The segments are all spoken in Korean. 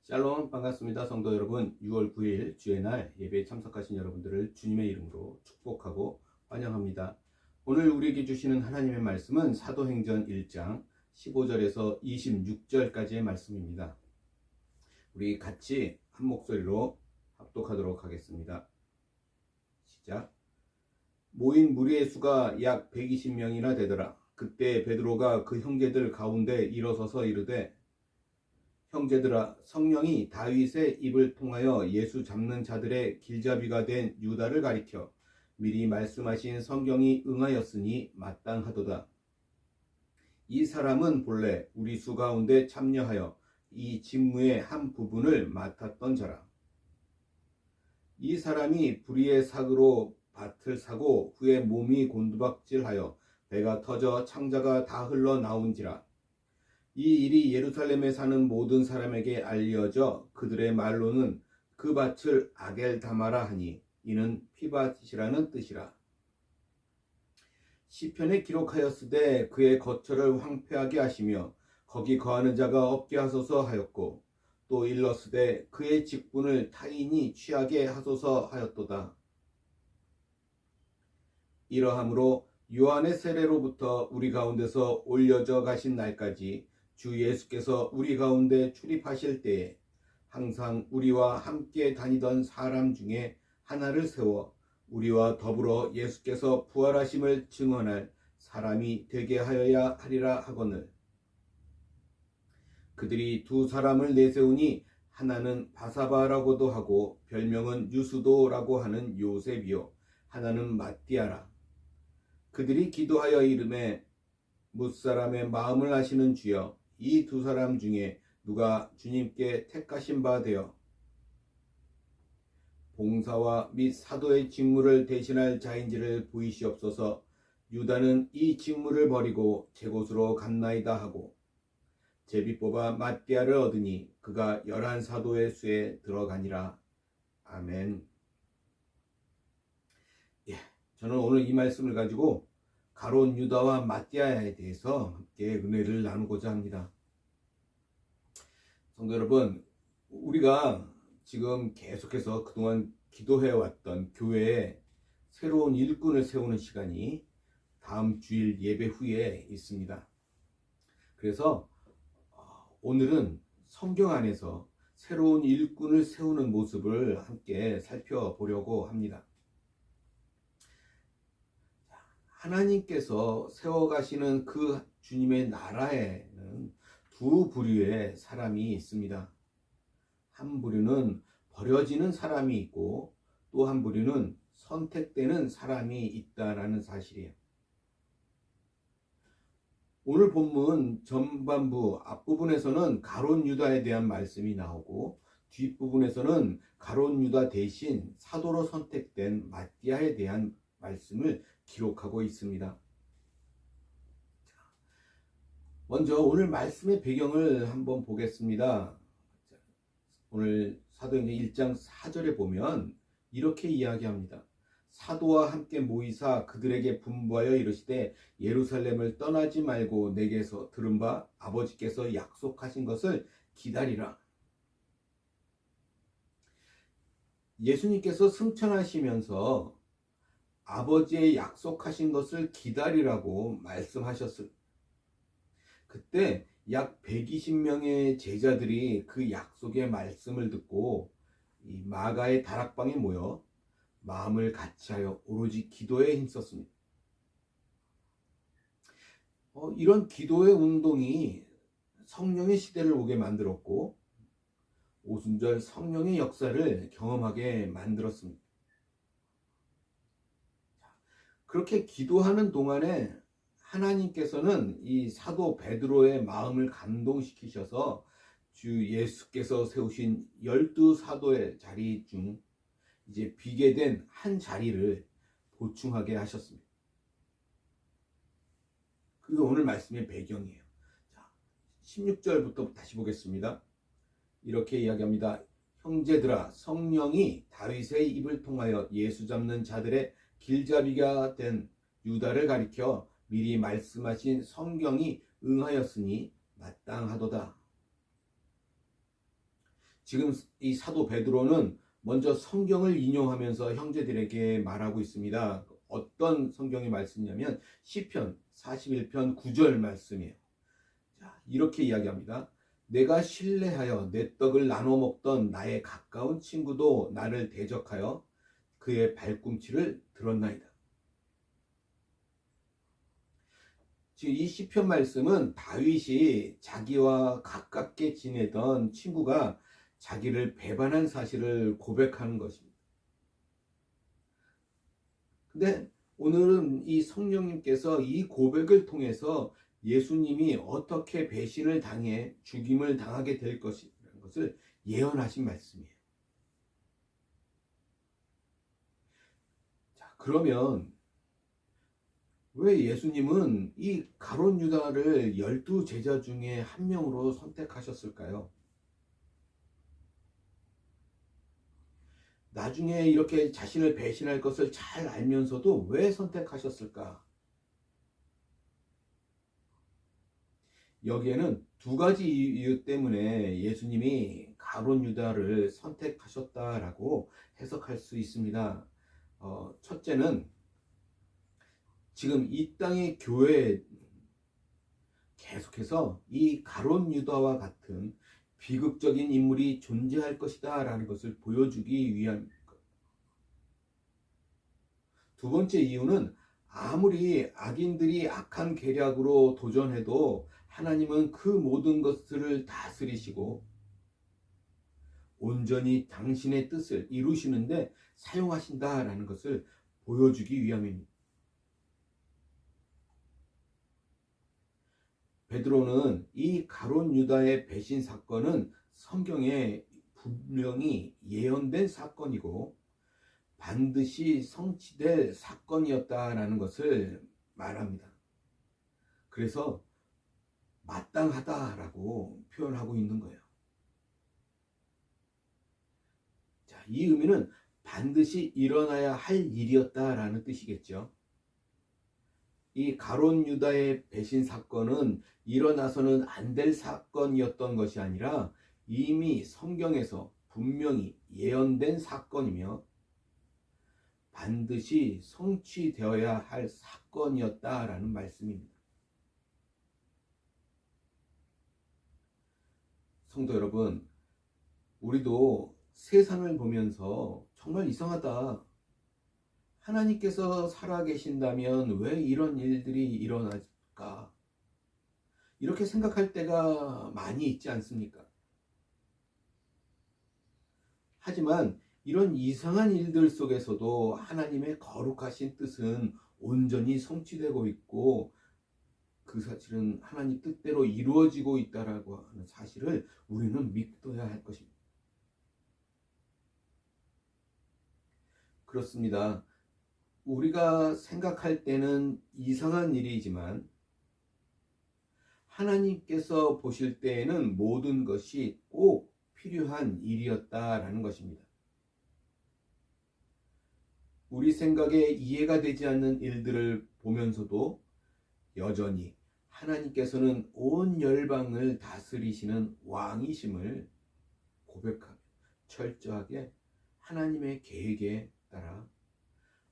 샬롬, 반갑습니다. 성도 여러분, 6월 9일 주의 날 예배에 참석하신 여러분들을 주님의 이름으로 축복하고 환영합니다. 오늘 우리에게 주시는 하나님의 말씀은 사도행전 1장 15절에서 26절까지의 말씀입니다. 우리 같이 한 목소리로 합독하도록 하겠습니다. 시작. 모인 무리의 수가 약 120명이나 되더라. 그때 베드로가 그 형제들 가운데 일어서서 이르되, 형제들아, 성령이 다윗의 입을 통하여 예수 잡는 자들의 길잡이가 된 유다를 가리켜 미리 말씀하신 성경이 응하였으니 마땅하도다. 이 사람은 본래 우리 수 가운데 참여하여 이 직무의 한 부분을 맡았던 자라. 이 사람이 불의의 삭으로 밭을 사고 후에 몸이 곤두박질하여 배가 터져 창자가 다 흘러나온지라. 이 일이 예루살렘에 사는 모든 사람에게 알려져 그들의 말로는 그 밭을 아겔다마라 하니 이는 피밭이라는 뜻이라. 시편에 기록하였으되 그의 거처를 황폐하게 하시며 거기 거하는 자가 없게 하소서 하였고, 또 일렀으되 그의 직분을 타인이 취하게 하소서 하였도다. 이러함으로 요한의 세례로부터 우리 가운데서 올려져 가신 날까지 주 예수께서 우리 가운데 출입하실 때에 항상 우리와 함께 다니던 사람 중에 하나를 세워 우리와 더불어 예수께서 부활하심을 증언할 사람이 되게 하여야 하리라 하거늘. 그들이 두 사람을 내세우니 하나는 바사바라고도 하고 별명은 유수도라고 하는 요셉이요 하나는 matti아라. 그들이 기도하여 이르매, 뭇사람의 마음을 아시는 주여, 이 두 사람 중에 누가 주님께 택하신 바 되어 봉사와 및 사도의 직무를 대신할 자인지를 보이시옵소서. 유다는 이 직무를 버리고 제 곳으로 갔나이다 하고 제비 뽑아 matti아를 얻으니 그가 11사도의 수에 들어가니라. 아멘. 저는 오늘 이 말씀을 가지고 가룟 유다와 matti아에 대해서 함께 은혜를 나누고자 합니다. 성도 여러분, 우리가 지금 계속해서 그동안 기도해왔던 교회에 새로운 일꾼을 세우는 시간이 다음 주일 예배 후에 있습니다. 그래서 오늘은 성경 안에서 새로운 일꾼을 세우는 모습을 함께 살펴보려고 합니다. 하나님께서 세워가시는 그 주님의 나라에는 두 부류의 사람이 있습니다. 한 부류는 버려지는 사람이 있고 또 한 부류는 선택되는 사람이 있다라는 사실이에요. 오늘 본문 전반부 앞부분에서는 가룟 유다에 대한 말씀이 나오고 뒷부분에서는 가룟 유다 대신 사도로 선택된 matti아에 대한 말씀을 기록하고 있습니다. 먼저 오늘 말씀의 배경을 한번 보겠습니다. 오늘 사도행전 1장 4절에 보면 이렇게 이야기합니다. 사도와 함께 모이사 그들에게 분부하여 이르시되, 예루살렘을 떠나지 말고 내게서 들은 바 아버지께서 약속하신 것을 기다리라. 예수님께서 승천하시면서 아버지의 약속하신 것을 기다리라고 말씀하셨을 그때 약 120명의 제자들이 그 약속의 말씀을 듣고 이 마가의 다락방에 모여 마음을 같이하여 오로지 기도에 힘썼습니다. 이런 기도의 운동이 성령의 시대를 오게 만들었고 오순절 성령의 역사를 경험하게 만들었습니다. 그렇게 기도하는 동안에 하나님께서는 이 사도 베드로의 마음을 감동시키셔서 주 예수께서 세우신 12사도의 자리 중 이제 비게 된 한 자리를 보충하게 하셨습니다. 그게 오늘 말씀의 배경이에요. 자, 16절부터 다시 보겠습니다. 이렇게 이야기합니다. 형제들아, 성령이 다윗의 입을 통하여 예수 잡는 자들의 길잡이가 된 유다를 가리켜 미리 말씀하신 성경이 응하였으니 마땅하도다. 지금 이 사도 베드로는 먼저 성경을 인용하면서 형제들에게 말하고 있습니다. 어떤 성경의 말씀이냐면 시편 41편 9절 말씀이에요. 자, 이렇게 이야기합니다. 내가 신뢰하여 내 떡을 나눠 먹던 나의 가까운 친구도 나를 대적하여 그의 발꿈치를 들었나이다. 지금 이 시편 말씀은 다윗이 자기와 가깝게 지내던 친구가 자기를 배반한 사실을 고백하는 것입니다. 근데 오늘은 이 성령님께서 이 고백을 통해서 예수님이 어떻게 배신을 당해 죽임을 당하게 될 것이라는 것을 예언하신 말씀이에요. 자, 그러면 왜 예수님은 이 가룟 유다를 12제자 중에 한 명으로 선택하셨을까요? 나중에 이렇게 자신을 배신할 것을 잘 알면서도 왜 선택하셨을까? 여기에는 두 가지 이유 때문에 예수님이 가룟 유다를 선택하셨다라고 해석할 수 있습니다. 첫째는 지금 이 땅의 교회에 계속해서 이 가룟 유다와 같은 비극적인 인물이 존재할 것이다 라는 것을 보여주기 위함입니다. 두 번째 이유는 아무리 악인들이 악한 계략으로 도전해도 하나님은 그 모든 것들을 다스리시고 온전히 당신의 뜻을 이루시는데 사용하신다라는 것을 보여주기 위함입니다. 베드로는 이 가룟 유다의 배신 사건은 성경에 분명히 예언된 사건이고 반드시 성취될 사건이었다라는 것을 말합니다. 그래서 마땅하다라고 표현하고 있는 거예요. 자, 이 의미는 반드시 일어나야 할 일이었다라는 뜻이겠죠. 이 가룟 유다의 배신 사건은 일어나서는 안 될 사건이었던 것이 아니라 이미 성경에서 분명히 예언된 사건이며 반드시 성취되어야 할 사건이었다라는 말씀입니다. 성도 여러분, 우리도 세상을 보면서 정말 이상하다. 하나님께서 살아계신다면 왜 이런 일들이 일어날까? 이렇게 생각할 때가 많이 있지 않습니까? 하지만 이런 이상한 일들 속에서도 하나님의 거룩하신 뜻은 온전히 성취되고 있고 그 사실은 하나님 뜻대로 이루어지고 있다라고 하는 사실을 우리는 믿어야 할 것입니다. 그렇습니다. 우리가 생각할 때는 이상한 일이지만 하나님께서 보실 때에는 모든 것이 꼭 필요한 일이었다라는 것입니다. 우리 생각에 이해가 되지 않는 일들을 보면서도 여전히 하나님께서는 온 열방을 다스리시는 왕이심을 고백하며 철저하게 하나님의 계획에 따라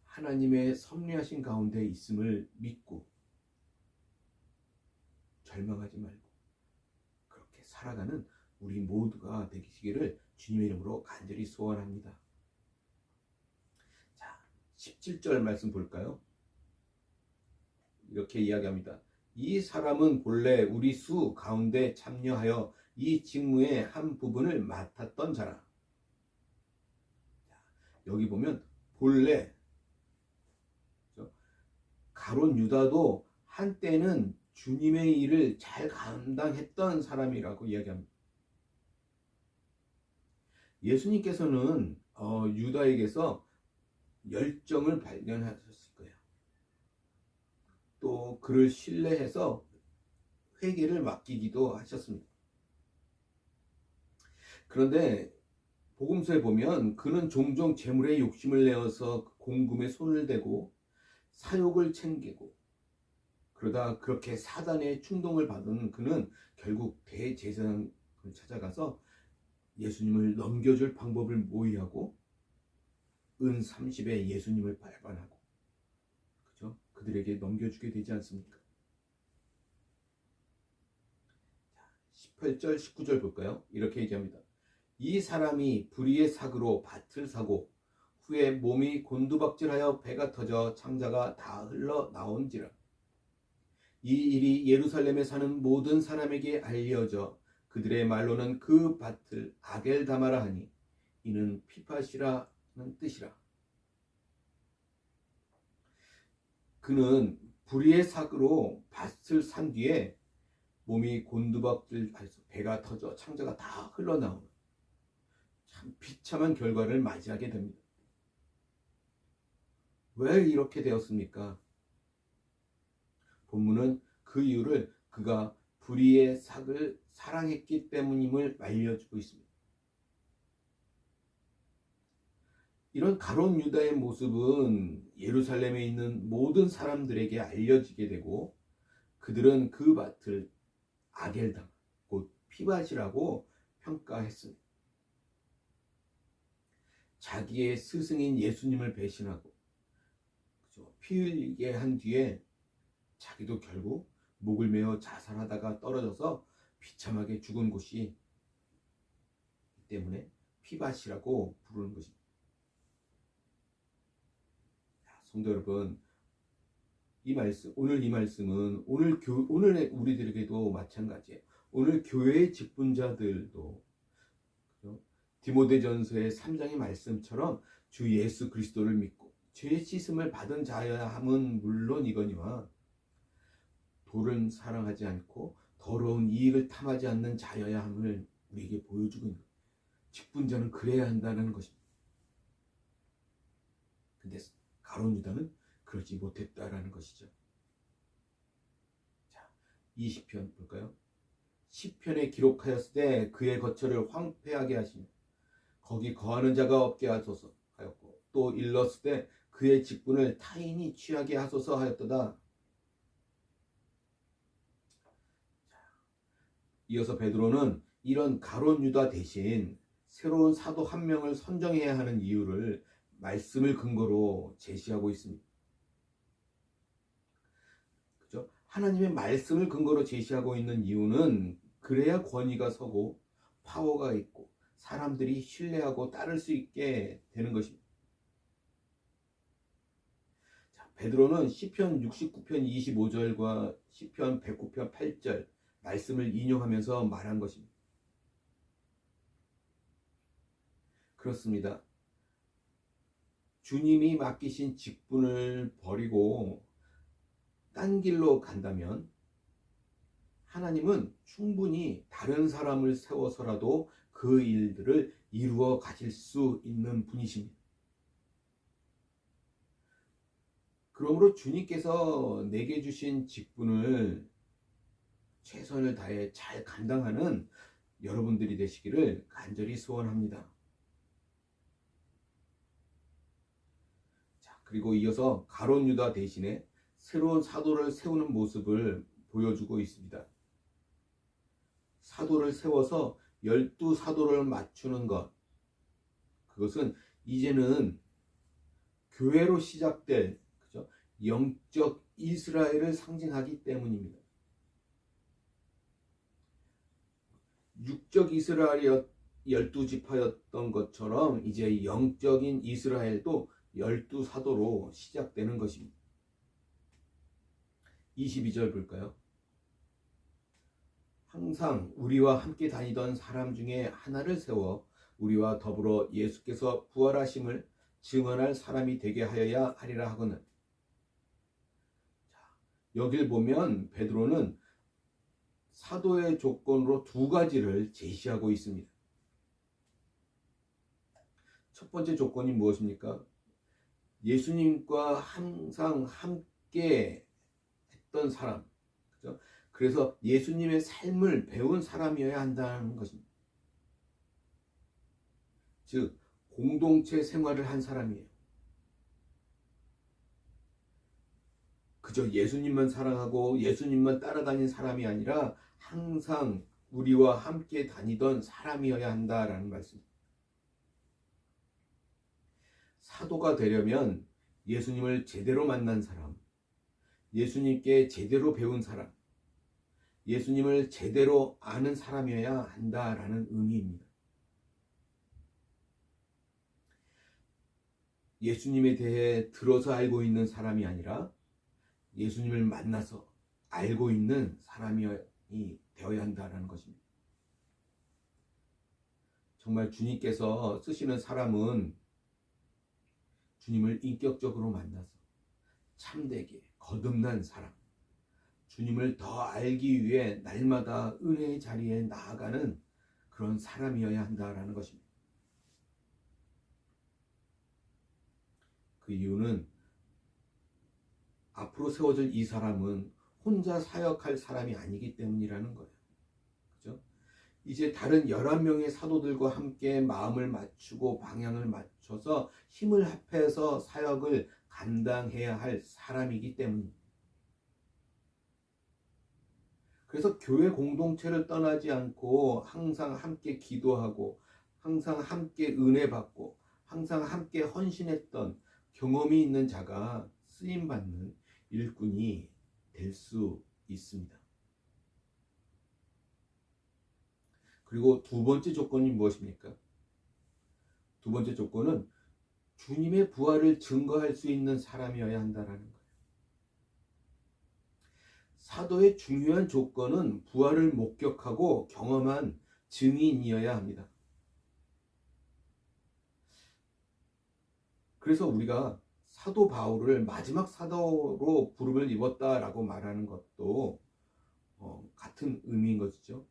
하나님의 섭리하신 가운데 있음을 믿고 절망하지 말고 그렇게 살아가는 우리 모두가 되시기를 주님의 이름으로 간절히 소원합니다. 자, 17절 말씀 볼까요? 이렇게 이야기합니다. 이 사람은 본래 우리 수 가운데 참여하여 이 직무의 한 부분을 맡았던 자라. 여기 보면 본래 가룟 유다도 한때는 주님의 일을 잘 감당했던 사람이라고 이야기합니다. 예수님께서는 유다에게서 열정을 발견하셨을 거예요. 또 그를 신뢰해서 회개를 맡기기도 하셨습니다. 그런데 복음서에 보면 그는 종종 재물에 욕심을 내어서 공금에 손을 대고 사욕을 챙기고 그러다 그렇게 사단의 충동을 받은 그는 결국 대제사장을 찾아가서 예수님을 넘겨줄 방법을 모의하고 은 30에 예수님을 발반하고, 그죠? 그들에게 넘겨주게 되지 않습니까? 18절 19절 볼까요? 이렇게 얘기합니다. 이 사람이 불의의 삭으로 밭을 사고 후에 몸이 곤두박질하여 배가 터져 창자가 다 흘러나온지라. 이 일이 예루살렘에 사는 모든 사람에게 알려져 그들의 말로는 그 밭을 아겔다마라 하니 이는 피팟이라는 뜻이라. 그는 불의의 삭으로 밭을 산 뒤에 몸이 곤두박질해서 배가 터져 창자가 다 흘러나오는 참 비참한 결과를 맞이하게 됩니다. 왜 이렇게 되었습니까? 본문은 그 이유를 그가 불의의 삭을 사랑했기 때문임을 알려주고 있습니다. 이런 가룟 유다의 모습은 예루살렘에 있는 모든 사람들에게 알려지게 되고 그들은 그 밭을 아겔당, 곧 피밭이라고 평가했습니다. 자기의 스승인 예수님을 배신하고 피 흘리게 한 뒤에 자기도 결국 목을 메어 자살하다가 떨어져서 비참하게 죽은 곳이 때문에 피밭이라고 부르는 것입니다. 성도 여러분, 오늘 이 말씀은 오늘 우리들에게도 마찬가지예요. 오늘 교회의 직분자들도 디모데전서의 3장의 말씀처럼 주 예수 그리스도를 믿고 죄 씻음을 받은 자여야 함은 물론 이거니와 돌은 사랑하지 않고 더러운 이익을 탐하지 않는 자여야 함을 우리에게 보여주고 있는 거예요. 직분자는 그래야 한다는 것입니다. 근데 가룟 유다는 그러지 못했다라는 것이죠. 자, 20편 볼까요? 10편에 기록하였을 때 그의 거처를 황폐하게 하시며 거기 거하는 자가 없게 하소서 하였고 또 일렀을 때 그의 직분을 타인이 취하게 하소서 하였도다. 이어서 베드로는 이런 가룟 유다 대신 새로운 사도 한 명을 선정해야 하는 이유를 말씀을 근거로 제시하고 있습니다. 그렇죠? 하나님의 말씀을 근거로 제시하고 있는 이유는 그래야 권위가 서고 파워가 있고 사람들이 신뢰하고 따를 수 있게 되는 것입니다. 자, 베드로는 시편 69편 25절과 시편 109편 8절 말씀을 인용하면서 말한 것입니다. 그렇습니다. 주님이 맡기신 직분을 버리고 딴 길로 간다면 하나님은 충분히 다른 사람을 세워서라도 그 일들을 이루어 가실 수 있는 분이십니다. 그러므로 주님께서 내게 주신 직분을 최선을 다해 잘 감당하는 여러분들이 되시기를 간절히 소원합니다. 자, 그리고 이어서 가룟 유다 대신에 새로운 사도를 세우는 모습을 보여주고 있습니다. 사도를 세워서 12사도를 맞추는 것, 그것은 이제는 교회로 시작될 그죠? 영적 이스라엘을 상징하기 때문입니다. 육적 이스라엘이 12지파였던 것처럼 이제 영적인 이스라엘도 12사도로 시작되는 것입니다. 22절 볼까요? 항상 우리와 함께 다니던 사람 중에 하나를 세워 우리와 더불어 예수께서 부활하심을 증언할 사람이 되게 하여야 하리라 하거늘. 여길 보면 베드로는 사도의 조건으로 두 가지를 제시하고 있습니다. 첫 번째 조건이 무엇입니까? 예수님과 항상 함께 했던 사람, 그죠? 그래서 예수님의 삶을 배운 사람이어야 한다는 것입니다. 즉 공동체 생활을 한 사람이에요. 그저 예수님만 사랑하고 예수님만 따라다닌 사람이 아니라 항상 우리와 함께 다니던 사람이어야 한다라는 말씀. 사도가 되려면 예수님을 제대로 만난 사람, 예수님께 제대로 배운 사람, 예수님을 제대로 아는 사람이어야 한다라는 의미입니다. 예수님에 대해 들어서 알고 있는 사람이 아니라 예수님을 만나서 알고 있는 사람이 되어야 한다는 것입니다. 정말 주님께서 쓰시는 사람은 주님을 인격적으로 만나서 참되게 거듭난 사람, 주님을 더 알기 위해 날마다 은혜의 자리에 나아가는 그런 사람이어야 한다는 것입니다. 그 이유는 앞으로 세워질 이 사람은 혼자 사역할 사람이 아니기 때문이라는 거예요. 그죠? 이제 다른 11명의 사도들과 함께 마음을 맞추고 방향을 맞춰서 힘을 합해서 사역을 감당해야 할 사람이기 때문입니다. 그래서 교회 공동체를 떠나지 않고 항상 함께 기도하고 항상 함께 은혜 받고 항상 함께 헌신했던 경험이 있는 자가 쓰임받는 일꾼이 될 수 있습니다. 그리고 두 번째 조건이 무엇입니까? 두 번째 조건은 주님의 부활을 증거할 수 있는 사람이어야 한다는 거예요. 사도의 중요한 조건은 부활을 목격하고 경험한 증인이어야 합니다. 그래서 우리가 사도 바울을 마지막 사도로 부름을 입었다라고 말하는 것도 같은 의미인 것이죠.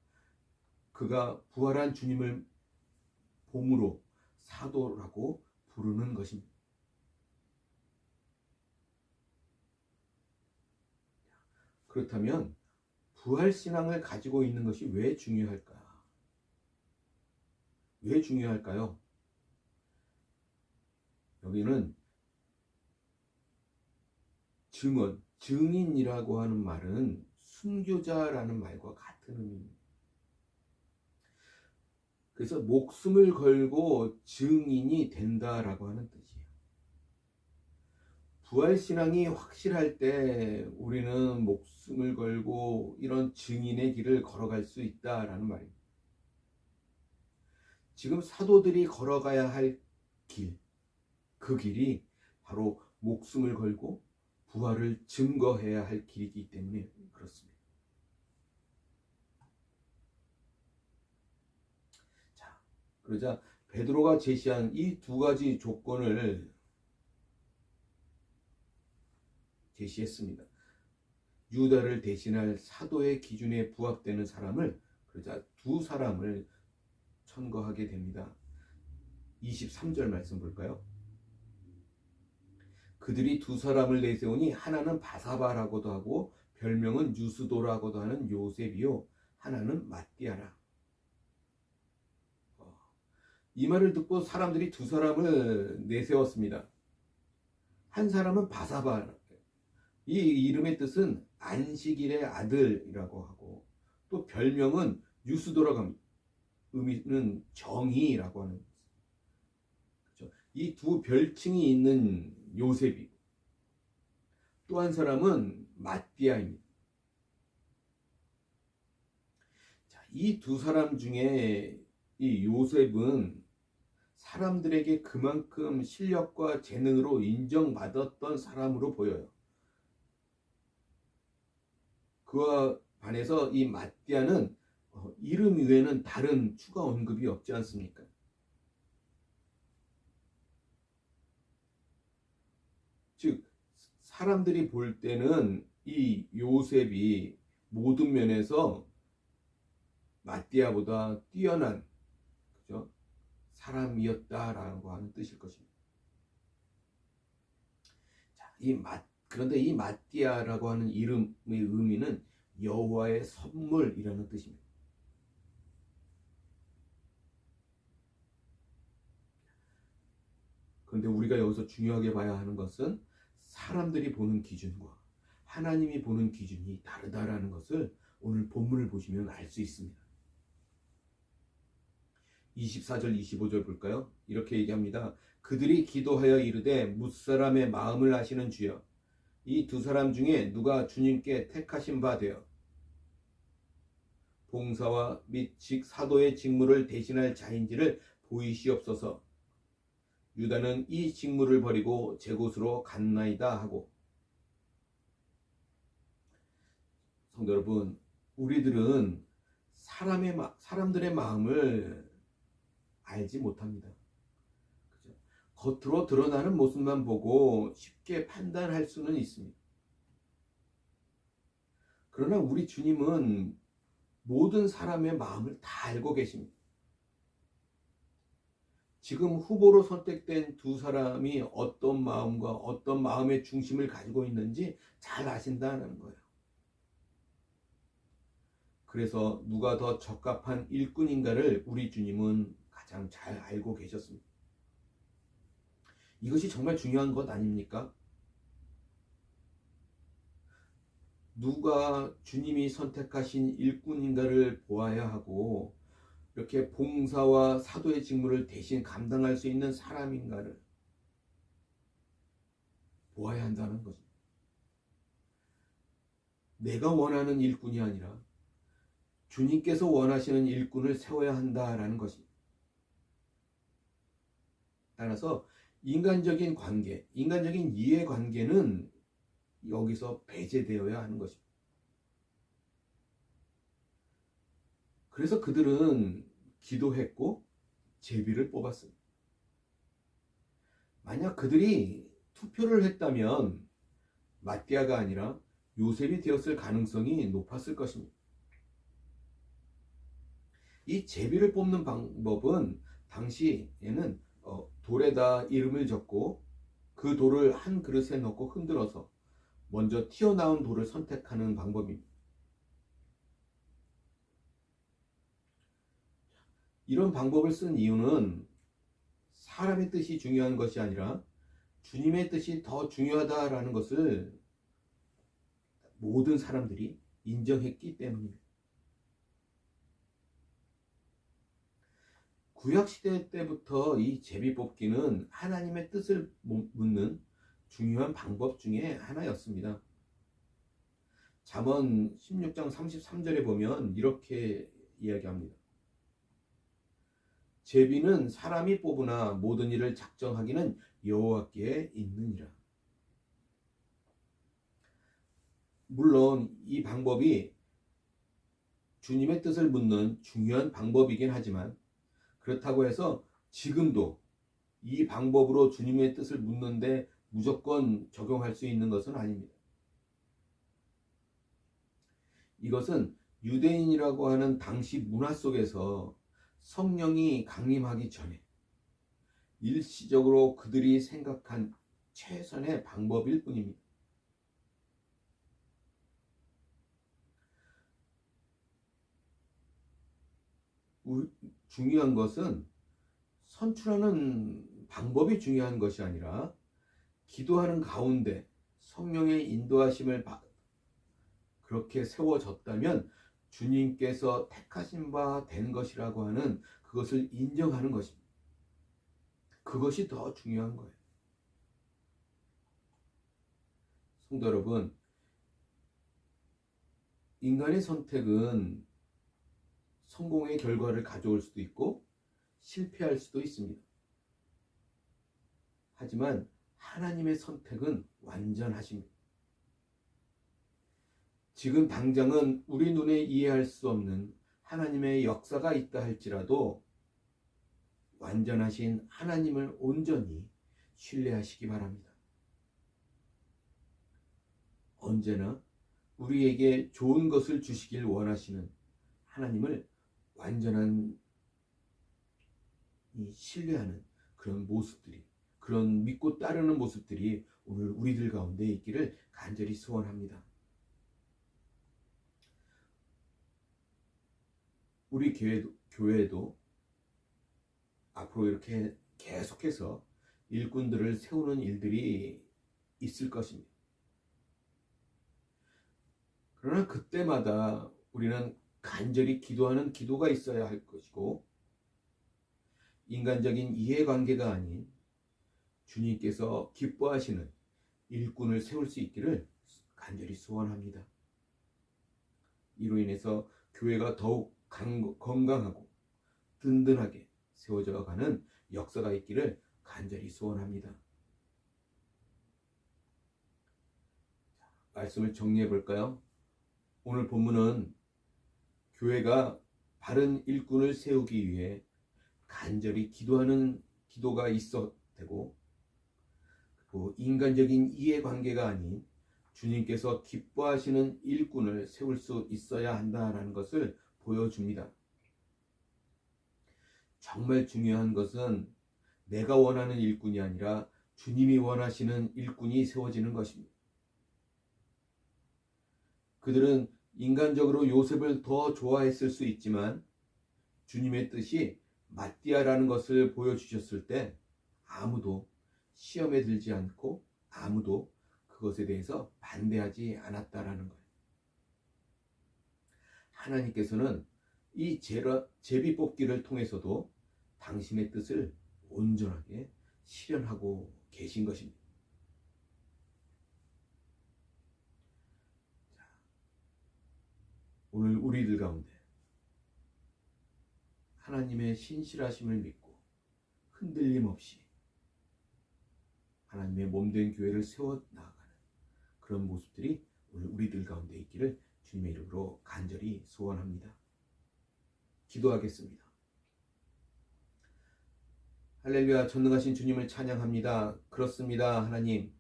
그가 부활한 주님을 봄으로 사도라고 부르는 것입니다. 그렇다면 부활신앙을 가지고 있는 것이 왜 중요할까? 왜 중요할까요? 여기는 증언, 증인이라고 하는 말은 순교자라는 말과 같은 의미입니다. 그래서 목숨을 걸고 증인이 된다라고 하는 뜻이에요. 부활신앙이 확실할 때 우리는 목숨을 걸고 이런 증인의 길을 걸어갈 수 있다라는 말입니다. 지금 사도들이 걸어가야 할 길, 그 길이 바로 목숨을 걸고 부활을 증거해야 할 길이기 때문에 그렇습니다. 자, 그러자 베드로가 제시한 이 두 가지 조건을 제시했습니다. 유다를 대신할 사도의 기준에 부합되는 사람을, 그러자 두 사람을 천거하게 됩니다. 23절 말씀 볼까요? 그들이 두 사람을 내세우니 하나는 바사바라고도 하고 별명은 유스도라고도 하는 요셉이요 하나는 마띠아라. 이 말을 듣고 사람들이 두 사람을 내세웠습니다. 한 사람은 바사바, 이 이름의 뜻은 안식일의 아들이라고 하고 또 별명은 유스도라고 합니다. 의미는 정의라고 하는 거죠. 이 두 별칭이 있는 요셉이고 또 한 사람은 마띠아입니다. 이 두 사람 중에 이 요셉은 사람들에게 그만큼 실력과 재능으로 인정받았던 사람으로 보여요. 그와 반해서 이 마띠아는 이름 외에는 다른 추가 언급이 없지 않습니까? 즉 사람들이 볼 때는 이 요셉이 모든 면에서 마띠아보다 뛰어난, 그죠? 사람이었다라고 하는 뜻일 것입니다. 자, 그런데 이 마띠아라고 하는 이름의 의미는 여호와의 선물이라는 뜻입니다. 그런데 우리가 여기서 중요하게 봐야 하는 것은 사람들이 보는 기준과 하나님이 보는 기준이 다르다라는 것을 오늘 본문을 보시면 알 수 있습니다. 24절 25절 볼까요? 이렇게 얘기합니다. 그들이 기도하여 이르되 뭇사람의 마음을 아시는 주여, 이 두 사람 중에 누가 주님께 택하신 바 되어 봉사와 및 사도의 직무를 대신할 자인지를 보이시옵소서. 유다는 이 직무를 버리고 제 곳으로 갔나이다 하고. 성도 여러분, 우리들은 사람들의 마음을 알지 못합니다. 그죠? 겉으로 드러나는 모습만 보고 쉽게 판단할 수는 있습니다. 그러나 우리 주님은 모든 사람의 마음을 다 알고 계십니다. 지금 후보로 선택된 두 사람이 어떤 마음과 어떤 마음의 중심을 가지고 있는지 잘 아신다는 거예요. 그래서 누가 더 적합한 일꾼인가를 우리 주님은 가장 잘 알고 계셨습니다. 이것이 정말 중요한 것 아닙니까? 누가 주님이 선택하신 일꾼인가를 보아야 하고, 이렇게 봉사와 사도의 직무를 대신 감당할 수 있는 사람인가를 보아야 한다는 거죠. 내가 원하는 일꾼이 아니라 주님께서 원하시는 일꾼을 세워야 한다라는 것입니다. 따라서 인간적인 관계, 인간적인 이해관계는 여기서 배제되어야 하는 것입니다. 그래서 그들은 기도했고 제비를 뽑았습니다. 만약 그들이 투표를 했다면 마띠아가 아니라 요셉이 되었을 가능성이 높았을 것입니다. 이 제비를 뽑는 방법은 당시에는 돌에다 이름을 적고 그 돌을 한 그릇에 넣고 흔들어서 먼저 튀어나온 돌을 선택하는 방법입니다. 이런 방법을 쓴 이유는 사람의 뜻이 중요한 것이 아니라 주님의 뜻이 더 중요하다라는 것을 모든 사람들이 인정했기 때문입니다. 구약시대 때부터 이 제비 뽑기는 하나님의 뜻을 묻는 중요한 방법 중에 하나였습니다. 잠언 16장 33절에 보면 이렇게 이야기합니다. 제비는 사람이 뽑으나 모든 일을 작정하기는 여호와께 있느니라. 물론 이 방법이 주님의 뜻을 묻는 중요한 방법이긴 하지만, 그렇다고 해서 지금도 이 방법으로 주님의 뜻을 묻는데 무조건 적용할 수 있는 것은 아닙니다. 이것은 유대인이라고 하는 당시 문화 속에서 성령이 강림하기 전에 일시적으로 그들이 생각한 최선의 방법일 뿐입니다. 중요한 것은 선출하는 방법이 중요한 것이 아니라 기도하는 가운데 성령의 인도하심을 그렇게 세워졌다면 주님께서 택하신 바 된 것이라고 하는 그것을 인정하는 것입니다. 그것이 더 중요한 거예요. 성도 여러분, 인간의 선택은 성공의 결과를 가져올 수도 있고 실패할 수도 있습니다. 하지만 하나님의 선택은 완전하십니다. 지금 당장은 우리 눈에 이해할 수 없는 하나님의 역사가 있다 할지라도 완전하신 하나님을 온전히 신뢰하시기 바랍니다. 언제나 우리에게 좋은 것을 주시길 원하시는 하나님을 완전한 신뢰하는 그런 모습들이, 그런 믿고 따르는 모습들이 오늘 우리들 가운데 있기를 간절히 소원합니다. 우리 교회에도 앞으로 이렇게 계속해서 일꾼들을 세우는 일들이 있을 것입니다. 그러나 그때마다 우리는 간절히 기도하는 기도가 있어야 할 것이고, 인간적인 이해관계가 아닌 주님께서 기뻐하시는 일꾼을 세울 수 있기를 간절히 소원합니다. 이로 인해서 교회가 더욱 건강하고 든든하게 세워져 가는 역사가 있기를 간절히 소원합니다. 말씀을 정리해 볼까요? 오늘 본문은 교회가 바른 일꾼을 세우기 위해 간절히 기도하는 기도가 있어야 되고, 그리고 인간적인 이해관계가 아닌 주님께서 기뻐하시는 일꾼을 세울 수 있어야 한다는 것을 보여줍니다. 정말 중요한 것은 내가 원하는 일꾼이 아니라 주님이 원하시는 일꾼이 세워지는 것입니다. 그들은 인간적으로 요셉을 더 좋아했을 수 있지만 주님의 뜻이 마띠아라는 것을 보여주셨을 때 아무도 시험에 들지 않고 아무도 그것에 대해서 반대하지 않았다라는 거예요. 하나님께서는 이 제비 뽑기를 통해서도 당신의 뜻을 온전하게 실현하고 계신 것입니다. 오늘 우리들 가운데 하나님의 신실하심을 믿고 흔들림 없이 하나님의 몸된 교회를 세워 나아가는 그런 모습들이 오늘 우리들 가운데 있기를 주님의 이름으로 간절히 소원합니다. 기도하겠습니다. 할렐루야, 전능하신 주님을 찬양합니다. 그렇습니다, 하나님.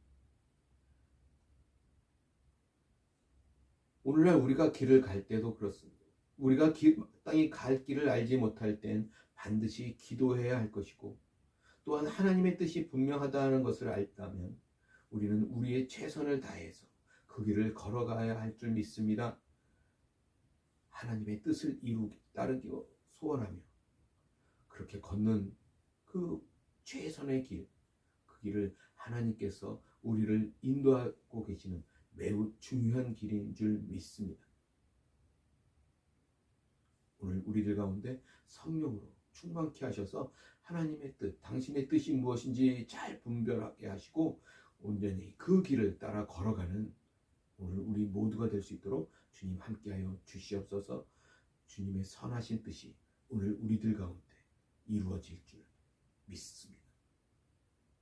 오늘날 우리가 길을 갈 때도 그렇습니다. 우리가 마땅히 갈 길을 알지 못할 땐 반드시 기도해야 할 것이고, 또한 하나님의 뜻이 분명하다는 것을 알다면 우리는 우리의 최선을 다해서 그 길을 걸어가야 할 줄 믿습니다. 하나님의 뜻을 따르기 소원하며 그렇게 걷는 그 최선의 길, 그 길을 하나님께서 우리를 인도하고 계시는 매우 중요한 길인 줄 믿습니다. 오늘 우리들 가운데 성령으로 충만케 하셔서 하나님의 뜻, 당신의 뜻이 무엇인지 잘 분별하게 하시고 온전히 그 길을 따라 걸어가는 오늘 우리 모두가 될 수 있도록 주님 함께하여 주시옵소서. 주님의 선하신 뜻이 오늘 우리들 가운데 이루어질 줄 믿습니다.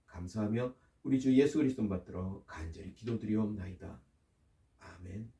감사하며 우리 주 예수 그리스도 받들어 간절히 기도드리옵나이다. 아멘.